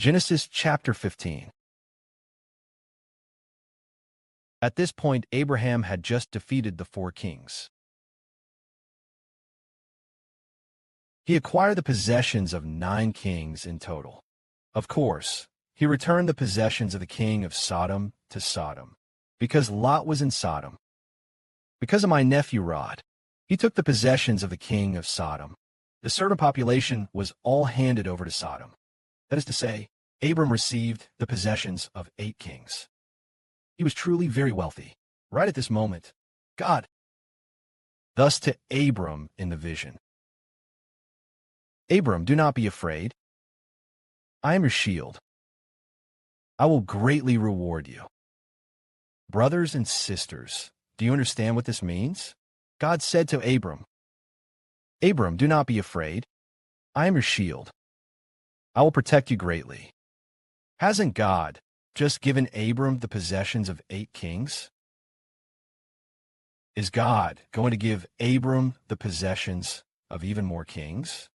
Genesis chapter 15. At this point, Abraham had just defeated the 4 kings. He acquired the possessions of 9 kings in total. Of course, he returned the possessions of the king of Sodom to Sodom, because Lot was in Sodom. Because of my nephew Lot, he took the possessions of the king of Sodom. The servant population was all handed over to Sodom. That is to say, Abram received the possessions of 8 kings. He was truly very wealthy. Right at this moment, God, thus to Abram in the vision, Abram, do not be afraid. I am your shield. I will greatly reward you. Brothers and sisters, do you understand what this means? God said to Abram, Abram, do not be afraid. I am your shield. I will protect you greatly. Hasn't God just given Abram the possessions of 8 kings? Is God going to give Abram the possessions of even more kings?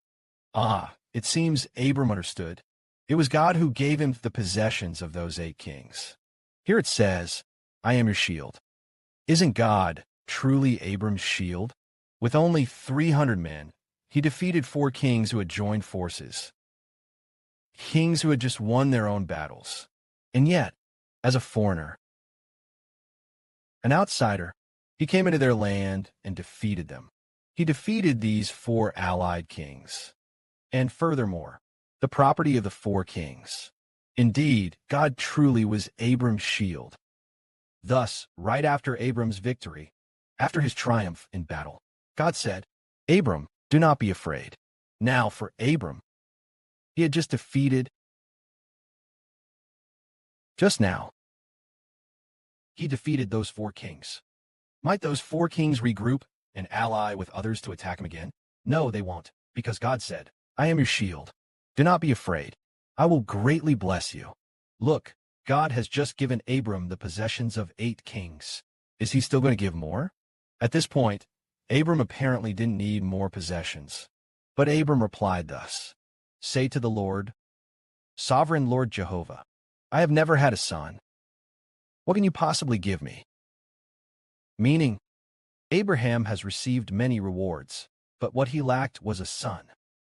It seems Abram understood. It was God who gave him the possessions of those 8 kings. Here it says, I am your shield. Isn't God truly Abram's shield? With only 300 men, he defeated 4 kings who had joined forces. Kings who had just won their own battles. And yet, as a foreigner, an outsider, he came into their land and defeated them. He defeated these 4 allied kings. And furthermore, the property of the 4 kings. Indeed, God truly was Abram's shield. Thus, right after Abram's victory, after his triumph in battle, God said, Abram, do not be afraid. Now for Abram, he had just defeated. Just now, he defeated those 4 kings. Might those 4 kings regroup and ally with others to attack him again? No, they won't, because God said, I am your shield. Do not be afraid. I will greatly bless you. Look, God has just given Abram the possessions of 8 kings. Is he still going to give more? At this point, Abram apparently didn't need more possessions. But Abram replied thus, Say to the Lord, Sovereign Lord Jehovah, I have never had a son. What can you possibly give me? Meaning, Abraham has received many rewards, but what he lacked was a son.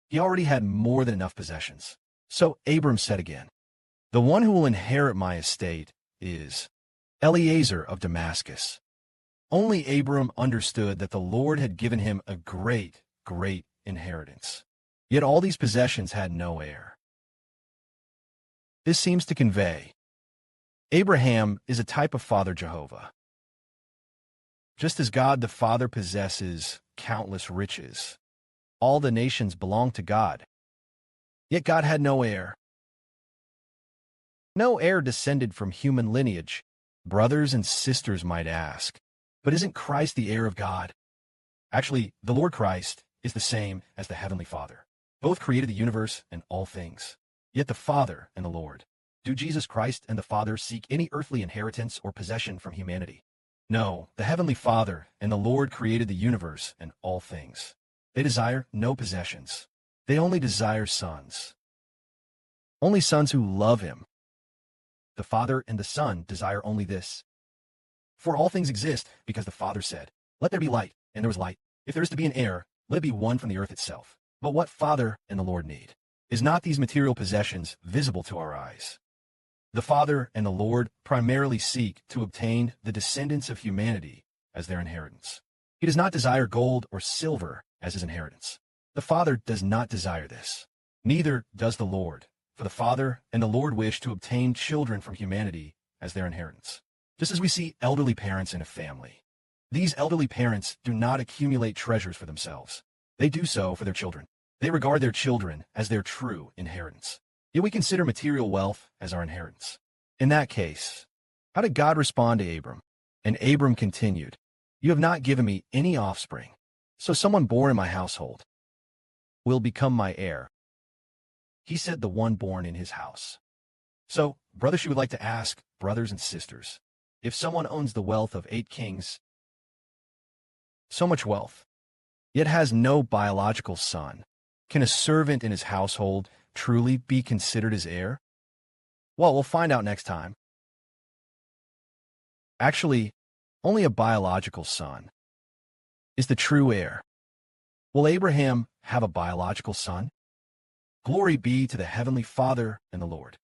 He already had more than enough possessions. So Abram said again, The one who will inherit my estate is Eliezer of Damascus. Only Abram understood that the Lord had given him a great, great inheritance. Yet all these possessions had no heir. This seems to convey Abraham is a type of Father Jehovah. Just as God the Father possesses countless riches, all the nations belong to God. Yet God had no heir. No heir descended from human lineage. Brothers and sisters might ask, but isn't Christ the heir of God? Actually, the Lord Christ is the same as the Heavenly Father. Both created the universe and all things. Yet the Father and the Lord. Do Jesus Christ and the Father seek any earthly inheritance or possession from humanity? No, the Heavenly Father and the Lord created the universe and all things. They desire no possessions. They only desire sons. Only sons who love Him. The Father and the Son desire only this. For all things exist because the Father said, Let there be light, and there was light. If there is to be an heir, let it be one from the earth itself. But what Father and the Lord need is not these material possessions visible to our eyes. The Father and the Lord primarily seek to obtain the descendants of humanity as their inheritance. He does not desire gold or silver as his inheritance. The Father does not desire this. Neither does the Lord, for the Father and the Lord wish to obtain children from humanity as their inheritance. Just as we see elderly parents in a family. These elderly parents do not accumulate treasures for themselves. They do so for their children. They regard their children as their true inheritance. Yet we consider material wealth as our inheritance. In that case, how did God respond to Abram? And Abram continued, You have not given me any offspring, so someone born in my household will become my heir. He said the one born in his house. So, brothers, she would like to ask, brothers and sisters, if someone owns the wealth of 8 kings, so much wealth, yet has no biological son, can a servant in his household truly be considered his heir? Well, we'll find out next time. Actually, only a biological son is the true heir. Will Abraham have a biological son? Glory be to the Heavenly Father and the Lord.